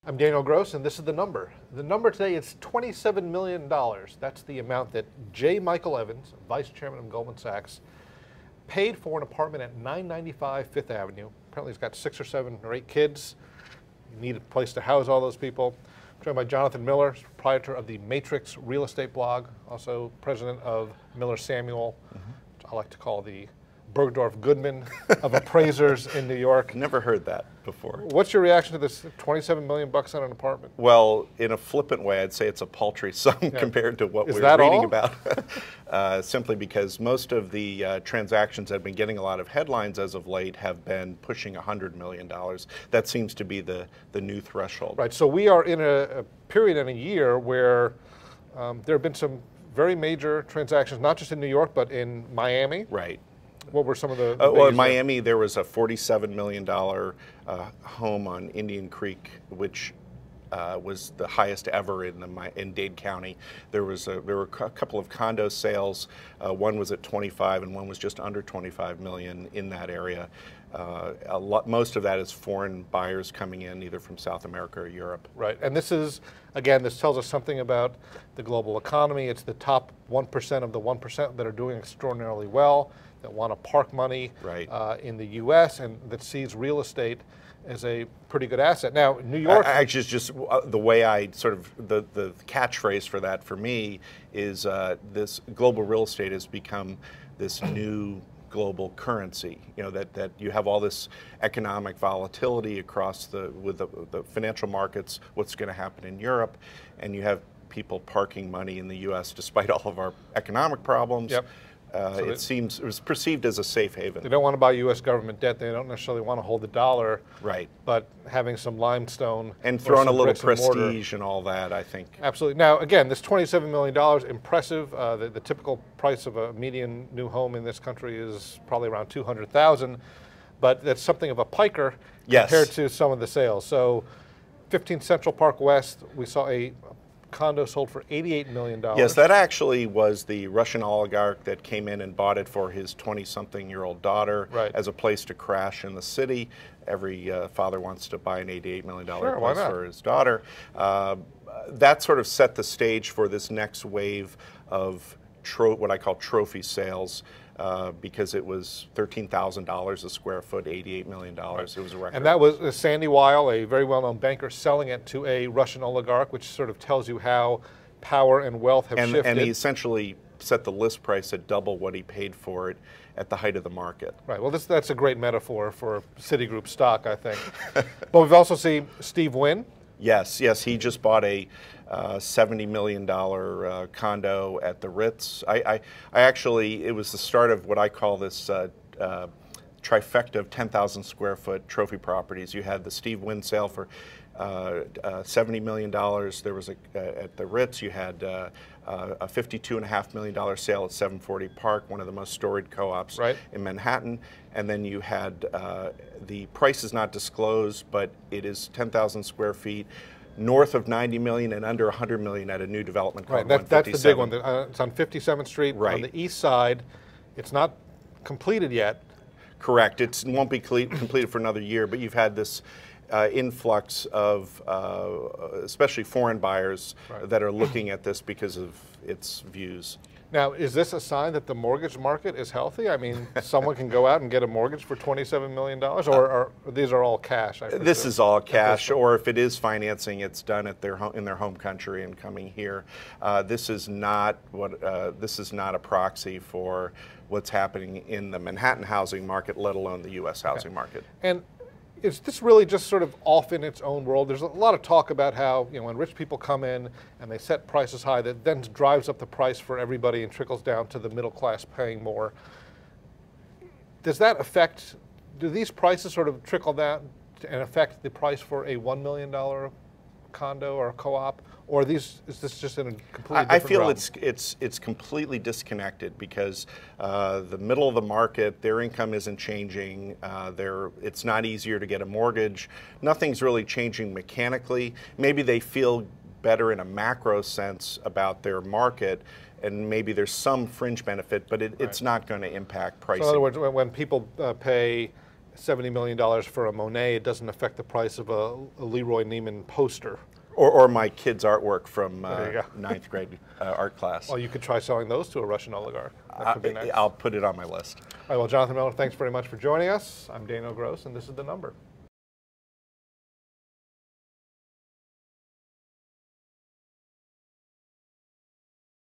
I'm Daniel Gross, and this is the number. The number today is $27 million. That's the amount that J. Michael Evans, Vice Chairman of Goldman Sachs, paid for an apartment at 995 Fifth Avenue. Apparently he's got 6 or 7 or 8 kids. You need a place to house all those people. I'm joined by Jonathan Miller, proprietor of the Matrix Real Estate blog, also president of Miller Samuel, which I like to call the Bergdorf Goodman of appraisers in New York. Never heard that before. What's your reaction to this $27 million on an apartment? Well, in a flippant way, I'd say it's a paltry sum compared to what we're reading about. Simply because most of the transactions that have been getting a lot of headlines as of late have been pushing $100 million. That seems to be the new threshold. Right, so we are in a period in a year where there have been some very major transactions, not just in New York, but in Miami. Right. What were some of the well, in Miami, there was a $47 million home on Indian Creek, which was the highest ever in Dade County. There were a couple of condo sales. One was at 25, and one was just under 25 million in that area. Most of that is foreign buyers coming in, either from South America or Europe. Right, and this is, again, this tells us something about the global economy. It's the top 1% of the 1% that are doing extraordinarily well, that want to park money in the U.S. and that sees real estate as a pretty good asset. Now, New York... Actually, it's just the way I sort of, the catchphrase for that for me is this global real estate has become this new global currency. You know, that you have all this economic volatility across with the financial markets, what's going to happen in Europe, and you have people parking money in the U.S. despite all of our economic problems. Yep. So it was perceived as a safe haven. They don't want to buy U.S. government debt. They don't necessarily want to hold the dollar. Right. But having some limestone and throwing a little prestige and all that, I think. Absolutely. Now, again, this $27 million, impressive. The typical price of a median new home in this country is probably around $200,000, but that's something of a piker compared to some of the sales. So, 15 Central Park West, we saw a condo sold for $88 million. Yes, that actually was the Russian oligarch that came in and bought it for his 20-something-year-old daughter as a place to crash in the city. Every father wants to buy an $88 million place for his daughter. That sort of set the stage for this next wave of what I call trophy sales. Because it was $13,000 a square foot, $88 million. It was a record. And that was Sandy Weil, a very well-known banker, selling it to a Russian oligarch, which sort of tells you how power and wealth have shifted. And he essentially set the list price at double what he paid for it at the height of the market. Right. Well, that's a great metaphor for Citigroup stock, I think. But we've also seen Steve Wynn. Yes, he just bought a $70 million condo at the Ritz. I actually, it was the start of what I call this trifecta of 10,000 square foot trophy properties. You had the Steve Wynn sale for $70 million. There was at the Ritz, you had a $52.5 million sale at 740 Park, one of the most storied co-ops in Manhattan. And then you had the price is not disclosed, but it is 10,000 square feet, north of 90 million and under 100 million at a new development called 157. That's the big one. It's on 57th Street on the east side. It's not completed yet. Correct. It won't be completed for another year, but you've had this influx of especially foreign buyers that are looking at this because of its views. Now, is this a sign that the mortgage market is healthy? I mean, someone can go out and get a mortgage for $27 million, or these are all cash? This is all cash, or if it is financing, it's done at in their home country and coming here. This is not a proxy for what's happening in the Manhattan housing market, let alone the U.S. housing market. And is this really just sort of off in its own world? There's a lot of talk about how, when rich people come in and they set prices high, that then drives up the price for everybody and trickles down to the middle class paying more. Does that affect, do these prices sort of trickle down and affect the price for a $1 million condo or a co-op? Or is this just in a completely different I feel realm? it's completely disconnected because the middle of the market, their income isn't changing. It's not easier to get a mortgage. Nothing's really changing mechanically. Maybe they feel better in a macro sense about their market, and maybe there's some fringe benefit, but it's not going to impact pricing. So in other words, when people pay $70 million for a Monet, it doesn't affect the price of a Leroy Neiman poster. Or my kid's artwork from There you go. ninth grade art class. Well, you could try selling those to a Russian oligarch. That could be nice. I'll put it on my list. All right, well, Jonathan Miller, thanks very much for joining us. I'm Daniel Gross, and this is The Number.